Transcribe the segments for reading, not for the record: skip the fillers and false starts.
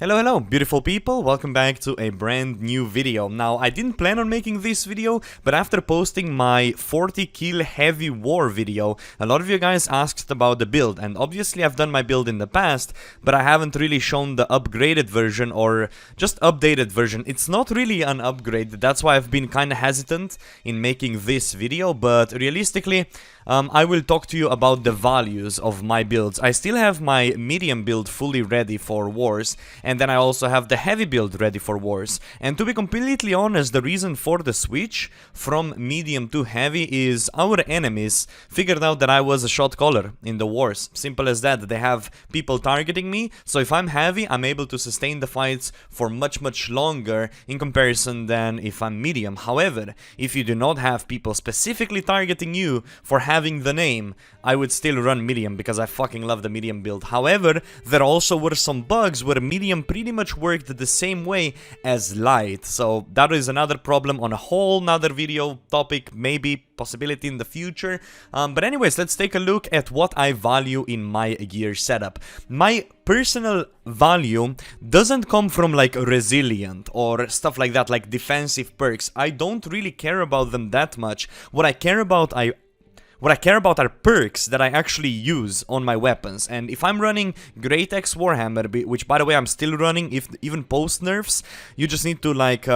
Hello, beautiful people, welcome back to a brand new video. Now, I didn't plan on making this video, but after posting my 40 kill heavy war video, a lot of you guys asked about the build, and obviously I've done my build in the past, but I haven't really shown the upgraded version or just updated version. It's not really an upgrade, that's why I've been kinda hesitant in making this video, but realistically, I will talk to you about the values of my builds. I still have my medium build fully ready for wars, and then I also have the heavy build ready for wars. And to be completely honest, the reason for the switch from medium to heavy is our enemies figured out that I was a shot caller in the wars. Simple as that. They have people targeting me, so if I'm heavy, I'm able to sustain the fights for much longer in comparison than if I'm medium. However, if you do not have people specifically targeting you for having the name, I would still run medium because I fucking love the medium build. However, there also were some bugs where medium pretty much worked the same way as light, so that is another problem on a whole nother video topic, maybe possibility in the future. But anyways, let's take a look at what I value in my gear setup. My personal value doesn't come from like resilient or stuff like that, like defensive perks. I don't really care about them that much. What I care about are perks that I actually use on my weapons. And if I'm running Great Axe Warhammer, which by the way I'm still running even post nerfs, you just need to like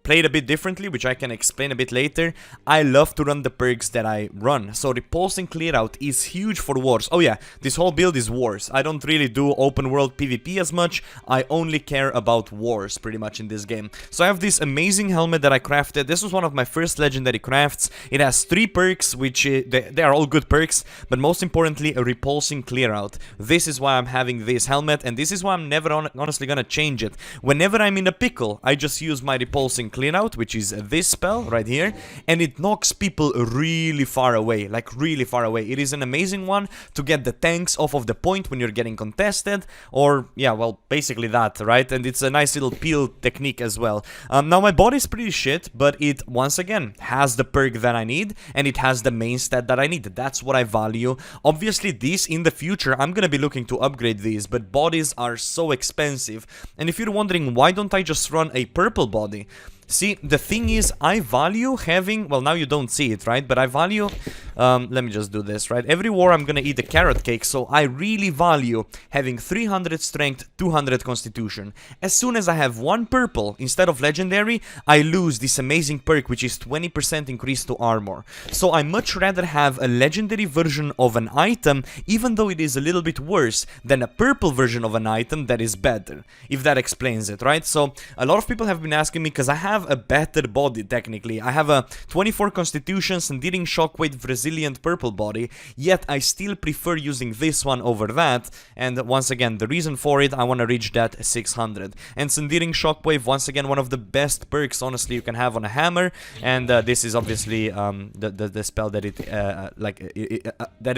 play it a bit differently, which I can explain a bit later. I love to run the perks that I run. So repulsing clear out is huge for wars. Oh yeah, this whole build is wars. I don't really do open world PvP as much. I only care about wars pretty much in this game. So I have this amazing helmet that I crafted. This was one of my first legendary crafts. It has 3 perks, which they are all good perks, but most importantly a repulsing clear out. This is why I'm having this helmet, and this is why I'm never honestly gonna change it. Whenever I'm in a pickle, I just use my repulsing clear out, which is this spell right here, and it knocks people really far away, like really far away. It is an amazing one to get the tanks off of the point when you're getting contested, or yeah, well, basically that, right? And it's a nice little peel technique as well. Now my body's pretty shit, but it once again has the perk that I need, and it has the main stat that I need. That's what I value. Obviously these in the future I'm gonna be looking to upgrade these, but bodies are so expensive. And if you're wondering why don't I just run a purple body, see, the thing is, I value having, well, now you don't see it, right? But I value, let me just do this, right? Every war I'm gonna eat a carrot cake, so I really value having 300 strength, 200 constitution. As soon as I have 1 purple instead of legendary, I lose this amazing perk, which is 20% increase to armor. So I much rather have a legendary version of an item, even though it is a little bit worse, than a purple version of an item that is better, if that explains it, right? So a lot of people have been asking me, because I have a better body technically. I have a 24 constitutions and dealing shockwave resilient purple body, yet I still prefer using this one over that. And once again, the reason for it, I want to reach that 600. And Sendering Shockwave, once again, one of the best perks honestly you can have on a hammer. And this is obviously the spell that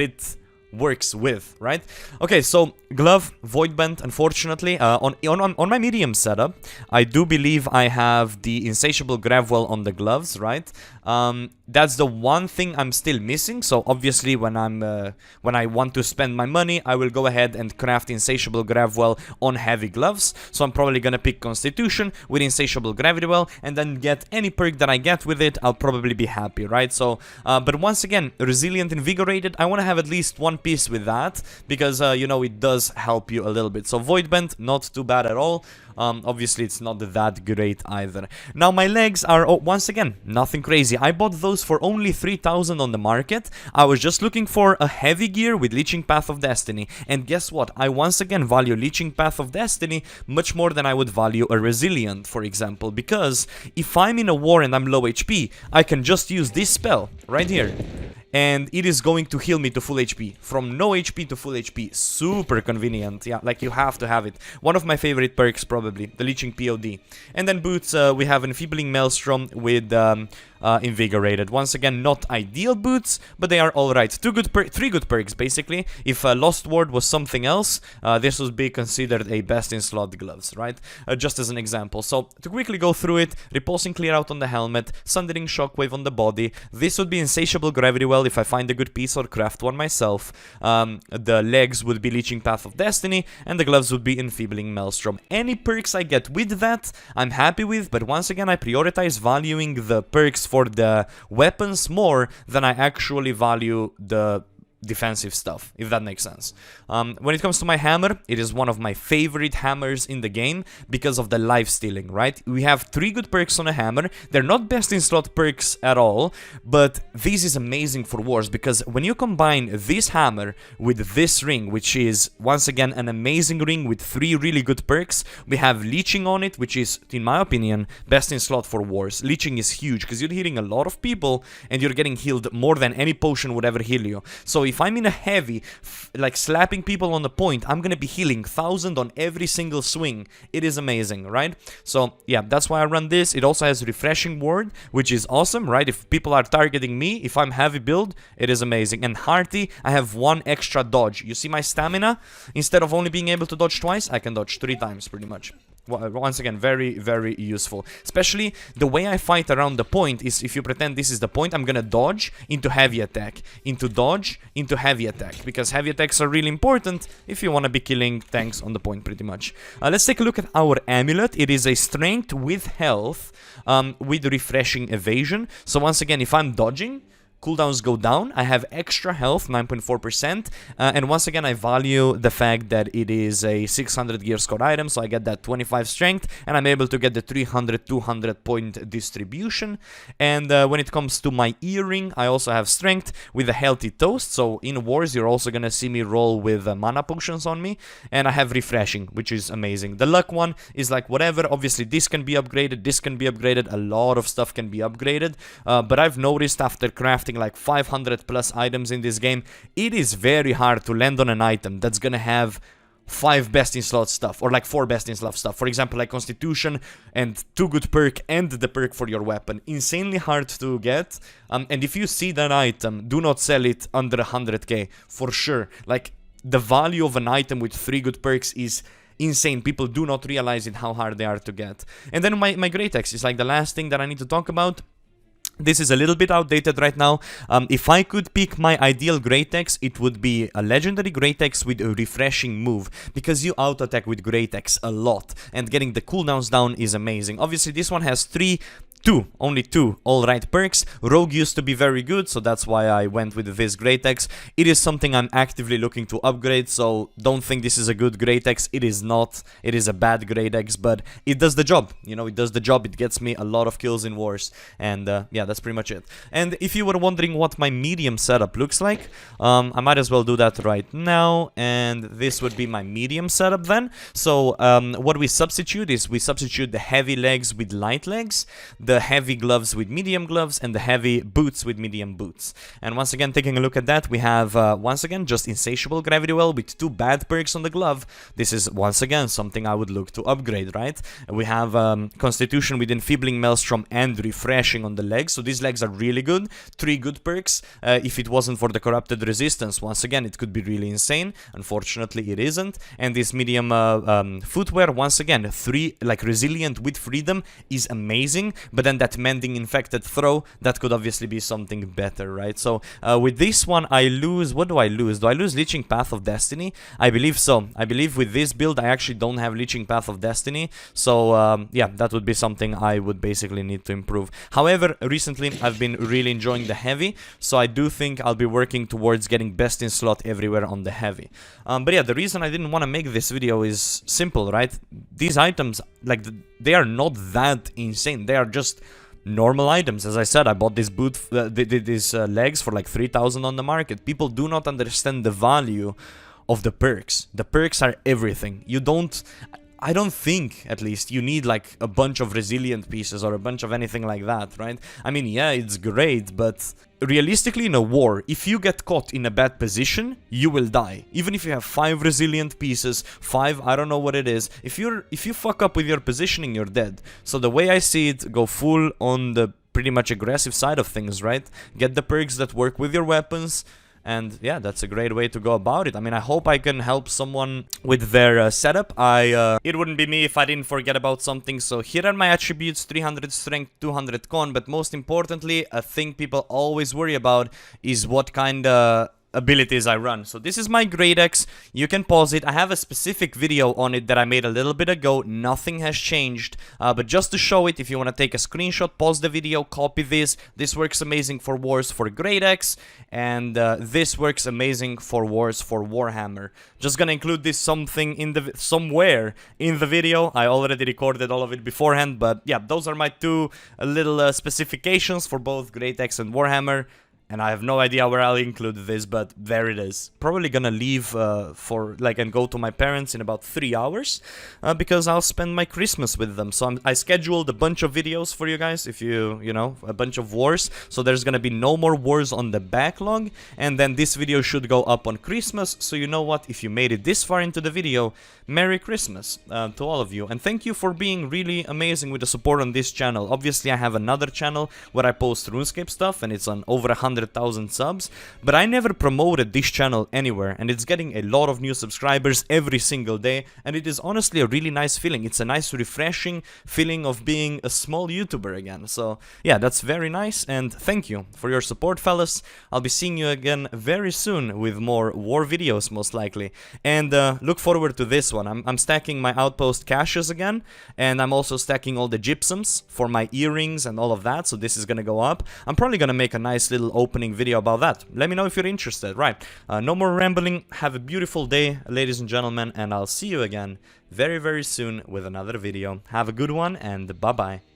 it works with, right? Okay, so glove, void bend, unfortunately. On my medium setup, I do believe I have the insatiable gravwell on the gloves, right? That's the one thing I'm still missing. So obviously when I want to spend my money, I will go ahead and craft insatiable gravwell on heavy gloves. So I'm probably gonna pick constitution with insatiable gravity well, and then get any perk that I get with it. I'll probably be happy, right? So but once again, resilient, invigorated, I want to have at least 1 piece with that, because you know, it does help you a little bit. So void bend, not too bad at all. Obviously it's not that great either. Now my legs are, once again, nothing crazy. I bought those for only 3,000 on the market. I was just looking for a heavy gear with Leeching Path of Destiny, and guess what? I once again value Leeching Path of Destiny much more than I would value a resilient, for example, because if I'm in a war and I'm low HP, I can just use this spell right here, and it is going to heal me to full HP. From no HP to full HP. Super convenient. Yeah, like you have to have it. One of my favorite perks probably. The Leeching POD. And then boots, we have Enfeebling Maelstrom with invigorated. Once again, not ideal boots, but they are alright. Three good perks, basically. If Lost Ward was something else, this would be considered a best-in-slot gloves, right? Just as an example. So, to quickly go through it, Repulsing Clear Out on the helmet, Sundering Shockwave on the body. This would be Insatiable Gravity Well if I find a good piece or craft one myself. The legs would be Leeching Path of Destiny, and the gloves would be Enfeebling Maelstrom. Any perks I get with that, I'm happy with, but once again, I prioritize valuing the perks for the weapons more than I actually value the defensive stuff, if that makes sense. When it comes to my hammer, it is one of my favorite hammers in the game because of the life stealing, right? We have 3 good perks on a hammer. They're not best in slot perks at all, but this is amazing for wars because when you combine this hammer with this ring, which is once again an amazing ring with 3 really good perks, we have Leeching on it, which is, in my opinion, best in slot for wars. Leeching is huge because you're healing a lot of people and you're getting healed more than any potion would ever heal you. So if I'm in a heavy, like slapping people on the point, I'm gonna be healing 1000 on every single swing. It is amazing, right? So yeah, that's why I run this. It also has Refreshing Ward, which is awesome, right? If people are targeting me, if I'm heavy build, it is amazing. And Hearty, I have 1 extra dodge. You see my stamina? Instead of only being able to dodge twice, I can dodge 3 times pretty much. Once again, very, very useful. Especially the way I fight around the point is if you pretend this is the point, I'm gonna dodge into heavy attack, into dodge, into heavy attack. Because heavy attacks are really important if you want to be killing tanks on the point pretty much. Let's take a look at our amulet. It is a strength with health with refreshing evasion. So once again, if I'm dodging, cooldowns go down, I have extra health, 9.4%, and once again I value the fact that it is a 600 gear score item, so I get that 25 strength, and I'm able to get the 300-200 point distribution. And when it comes to my earring, I also have strength with a healthy toast, so in wars you're also gonna see me roll with mana potions on me, and I have refreshing, which is amazing. The luck one is like whatever, obviously this can be upgraded, this can be upgraded, a lot of stuff can be upgraded, but I've noticed after crafting like 500 plus items in this game, it is very hard to land on an item that's gonna have 5 best in slot stuff or like 4 best in slot stuff. For example, like Constitution and 2 good perk and the perk for your weapon. Insanely hard to get. And if you see that item, do not sell it under 100k for sure. Like the value of an item with 3 good perks is insane. People do not realize it how hard they are to get. And then my Great Axe is like the last thing that I need to talk about. This is a little bit outdated right now. If I could pick my ideal Great Axe, it would be a legendary Great Axe with a refreshing move, because you auto-attack with Great Axe a lot, and getting the cooldowns down is amazing. Obviously, this one has only two alright perks. Rogue used to be very good, so that's why I went with this Great Axe. It is something I'm actively looking to upgrade, so don't think this is a good Great Axe. It is not. It is a bad Great Axe, but it does the job. You know, it does the job. It gets me a lot of kills in wars, and yeah, that's pretty much it. And if you were wondering what my medium setup looks like, I might as well do that right now, and this would be my medium setup then. So what we substitute is we substitute the heavy legs with light legs, the heavy gloves with medium gloves, and the heavy boots with medium boots. And once again, taking a look at that, we have once again just Insatiable Gravity Well with 2 bad perks on the glove. This is once again something I would look to upgrade, right? We have Constitution with Enfeebling Maelstrom and Refreshing on the legs, so these legs are really good. 3 good perks. If it wasn't for the Corrupted Resistance, once again, it could be really insane. Unfortunately, it isn't. And this medium footwear, once again, 3 like Resilient with Freedom is amazing. But then that Mending Infected throw, that could obviously be something better, right? So with this one, I lose... What do I lose? Do I lose Leeching Path of Destiny? I believe so. I believe with this build, I actually don't have Leeching Path of Destiny. So yeah, that would be something I would basically need to improve. However, recently, I've been really enjoying the heavy. So I do think I'll be working towards getting best in slot everywhere on the heavy. But yeah, the reason I didn't want to make this video is simple, right? These items, like, they are not that insane. They are just normal items. As I said, I bought this boot, these legs for like 3,000 on the market. People do not understand the value of the perks. The perks are everything. I don't think, at least, you need like a bunch of resilient pieces or a bunch of anything like that, right? I mean, yeah, it's great, but realistically in a war, if you get caught in a bad position, you will die. Even if you have 5 resilient pieces, 5, I don't know what it is, if you fuck up with your positioning, you're dead. So the way I see it, go full on the pretty much aggressive side of things, right? Get the perks that work with your weapons. And yeah, that's a great way to go about it. I mean, I hope I can help someone with their setup. It wouldn't be me if I didn't forget about something. So here are my attributes: 300 strength, 200 con. But most importantly, a thing people always worry about is what kind of abilities I run. So this is my Great Axe. You can pause it. I have a specific video on it that I made a little bit ago. Nothing has changed, but just to show it, if you want to take a screenshot, pause the video, copy this. This works amazing for wars for Great Axe, and this works amazing for wars for Warhammer. Just gonna include this somewhere in the video. I already recorded all of it beforehand, but yeah, those are my two little specifications for both Great Axe and Warhammer. And I have no idea where I'll include this, but there it is. Probably gonna leave and go to my parents in about 3 hours, because I'll spend my Christmas with them. So I scheduled a bunch of videos for you guys, if you know, a bunch of wars. So there's gonna be no more wars on the backlog, and then this video should go up on Christmas. So you know what, if you made it this far into the video, Merry Christmas to all of you. And thank you for being really amazing with the support on this channel. Obviously I have another channel where I post RuneScape stuff, and it's on over 100,000 subs, but I never promoted this channel anywhere, and it's getting a lot of new subscribers every single day, and it is honestly a really nice feeling. It's a nice refreshing feeling of being a small YouTuber again. So yeah, that's very nice, and thank you for your support, fellas. I'll be seeing you again very soon with more war videos, most likely, and look forward to this one. I'm stacking my outpost caches again, and I'm also stacking all the gypsums for my earrings and all of that, so this is gonna go up. I'm probably gonna make a nice little opening video about that. Let me know if you're interested. Right, no more rambling. Have a beautiful day, ladies and gentlemen, and I'll see you again very, very soon with another video. Have a good one, and bye-bye.